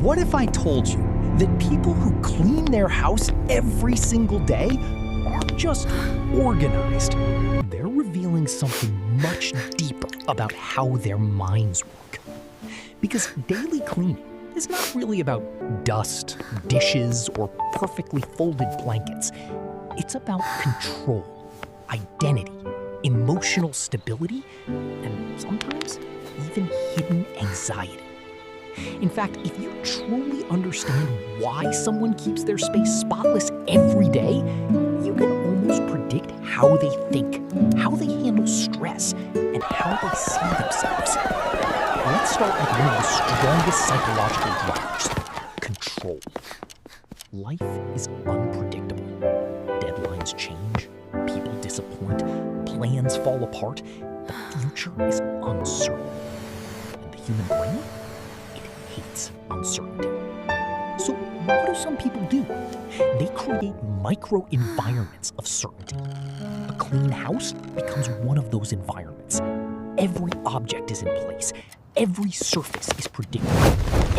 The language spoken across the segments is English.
What if I told you that people who clean their house every single day aren't just organized? They're revealing something much deeper about how their minds work. Because daily cleaning is not really about dust, dishes, or perfectly folded blankets. It's about control, identity, emotional stability, and sometimes even hidden anxiety. In fact, if you truly understand why someone keeps their space spotless every day, you can almost predict how they think, how they handle stress, and how they see themselves. Let's start with one of the strongest psychological drivers: control. Life is unpredictable. Deadlines change, people disappoint, plans fall apart. The future is uncertain. And the human brain? Hates uncertainty. So what do some people do? They create micro-environments of certainty. A clean house becomes one of those environments. Every object is in place. Every surface is predictable.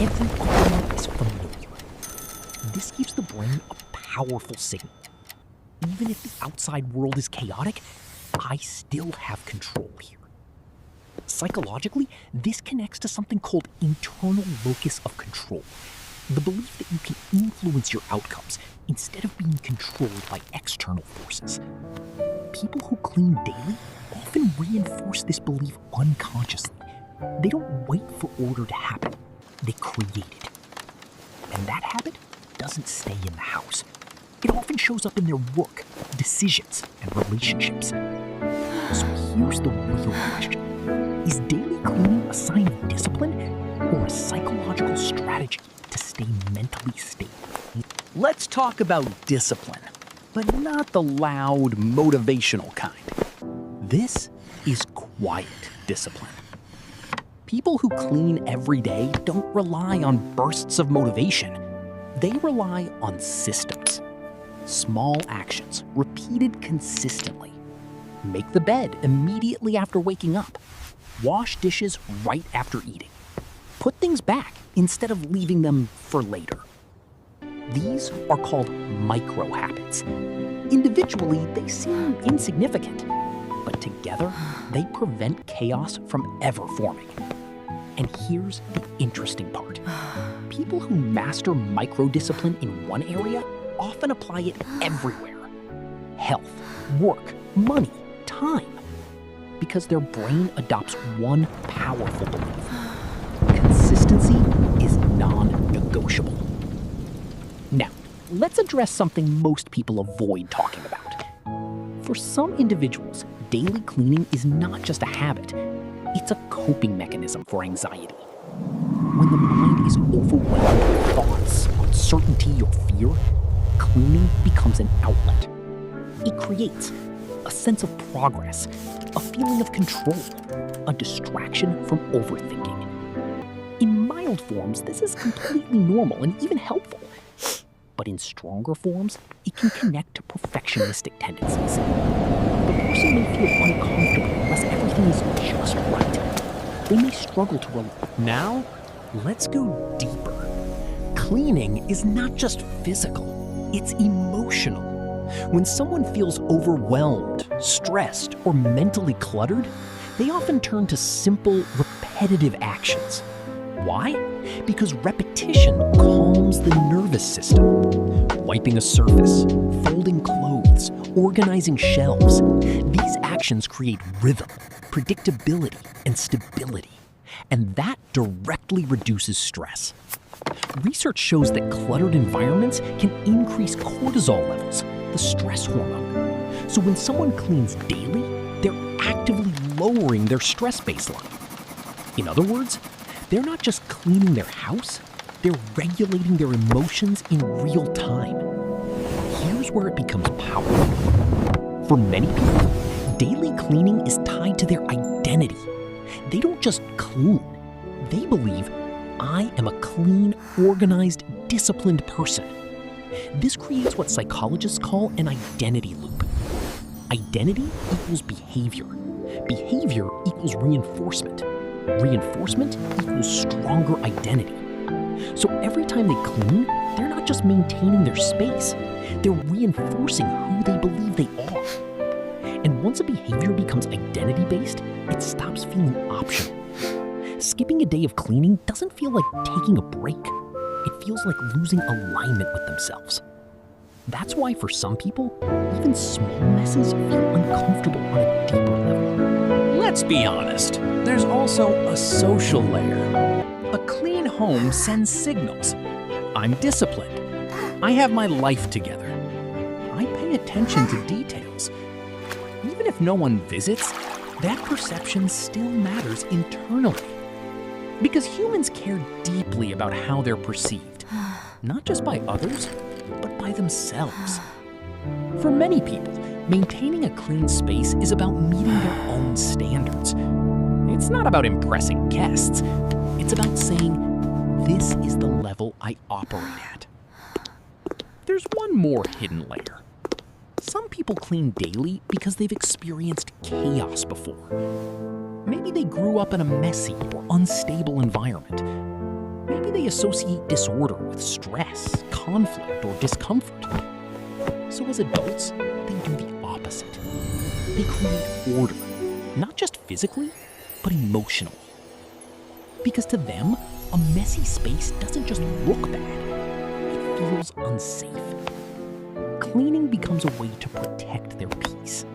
Every corner is familiar. This gives the brain a powerful signal. Even if the outside world is chaotic, I still have control here. Psychologically, this connects to something called internal locus of control, the belief that you can influence your outcomes instead of being controlled by external forces. People who clean daily often reinforce this belief unconsciously. They don't wait for order to happen, they create it. And that habit doesn't stay in the house. It often shows up in their work, decisions, and relationships. So here's the real question. Is daily cleaning a sign of discipline or a psychological strategy to stay mentally stable? Let's talk about discipline, but not the loud, motivational kind. This is quiet discipline. People who clean every day don't rely on bursts of motivation. They rely on systems. Small actions, repeated consistently. Make the bed immediately after waking up. Wash dishes right after eating. Put things back instead of leaving them for later. These are called micro habits. Individually, they seem insignificant, but together, they prevent chaos from ever forming. And here's the interesting part. People who master micro-discipline in one area often apply it everywhere. Health, work, money, time. Because their brain adopts one powerful belief. Consistency is non-negotiable. Now, let's address something most people avoid talking about. For some individuals, daily cleaning is not just a habit, it's a coping mechanism for anxiety. When the mind is overwhelmed with thoughts, uncertainty, or fear, cleaning becomes an outlet. It creates a sense of progress, a feeling of control, a distraction from overthinking. In mild forms, this is completely normal and even helpful. But in stronger forms, it can connect to perfectionistic tendencies. The person may feel uncomfortable unless everything is just right. They may struggle to relax. Now, let's go deeper. Cleaning is not just physical, it's emotional. When someone feels overwhelmed, stressed, or mentally cluttered, they often turn to simple, repetitive actions. Why? Because repetition calms the nervous system. Wiping a surface, folding clothes, organizing shelves. These actions create rhythm, predictability, and stability. And that directly reduces stress. Research shows that cluttered environments can increase cortisol levels, the stress hormone. So when someone cleans daily, they're actively lowering their stress baseline. In other words, they're not just cleaning their house, they're regulating their emotions in real time. Here's where it becomes powerful. For many people, daily cleaning is tied to their identity. They don't just clean, they believe, I am a clean, organized, disciplined person. This creates what psychologists call an identity loop. Identity equals behavior. Behavior equals reinforcement. Reinforcement equals stronger identity. So every time they clean, they're not just maintaining their space, they're reinforcing who they believe they are. And once a behavior becomes identity-based, it stops feeling optional. Skipping a day of cleaning doesn't feel like taking a break. It feels like losing alignment with themselves. That's why for some people, even small messes feel uncomfortable on a deeper level. Let's be honest, there's also a social layer. A clean home sends signals. I'm disciplined. I have my life together. I pay attention to details. Even if no one visits, that perception still matters internally. Because humans care deeply about how they're perceived, not just by others, but by themselves. For many people, maintaining a clean space is about meeting their own standards. It's not about impressing guests. It's about saying, this is the level I operate at. There's one more hidden layer. Some people clean daily because they've experienced chaos before. Maybe they grew up in a messy or unstable environment. Maybe they associate disorder with stress, conflict, or discomfort. So as adults, they do the opposite. They create order, not just physically, but emotionally. Because to them, a messy space doesn't just look bad, it feels unsafe. Cleaning becomes a way to protect their peace.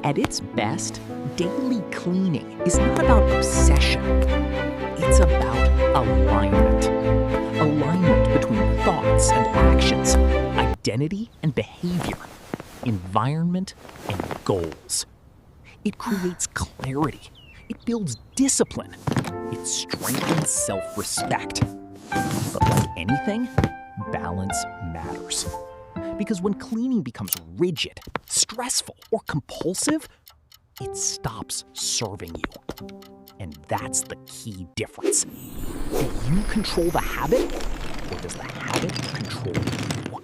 At its best, daily cleaning is not about obsession. It's about alignment. Alignment between thoughts and actions, identity and behavior, environment and goals. It creates clarity. It builds discipline. It strengthens self-respect. But like anything, balance matters. Because when cleaning becomes rigid, stressful, or compulsive, it stops serving you. And that's the key difference. Do you control the habit, or does the habit control you?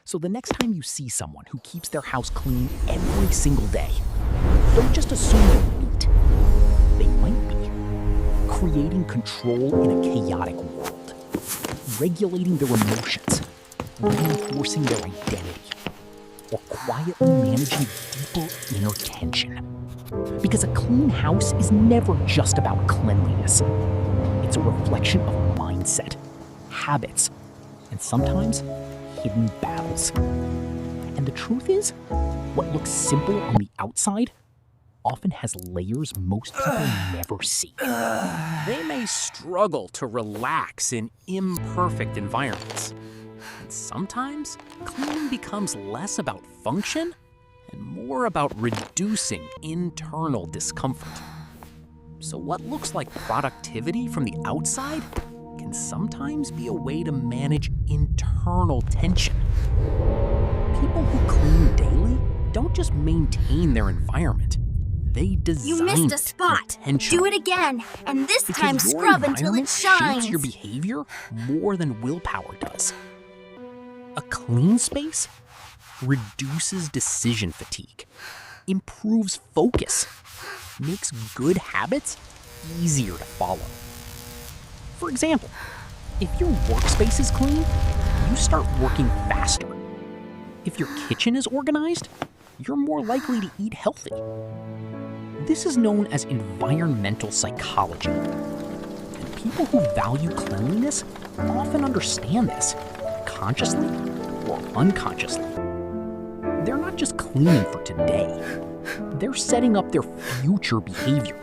So the next time you see someone who keeps their house clean every single day, don't just assume they're neat. They might be creating control in a chaotic world, regulating their emotions, reinforcing their identity, or quietly managing deeper inner tension. Because a clean house is never just about cleanliness. It's a reflection of mindset, habits, and sometimes hidden battles. And the truth is, what looks simple on the outside often has layers most people never see. They may struggle to relax in imperfect environments. And sometimes, cleaning becomes less about function and more about reducing internal discomfort. So what looks like productivity from the outside can sometimes be a way to manage internal tension. People who clean daily don't just maintain their environment. They design You missed a spot. Do it again, and this time scrub until it shines. Shapes your behavior more than willpower does. A clean space reduces decision fatigue, improves focus, makes good habits easier to follow. For example, if your workspace is clean, you start working faster. If your kitchen is organized, you're more likely to eat healthy. This is known as environmental psychology. And people who value cleanliness often understand this, consciously or unconsciously. They're not just cleaning for today. They're setting up their future behavior.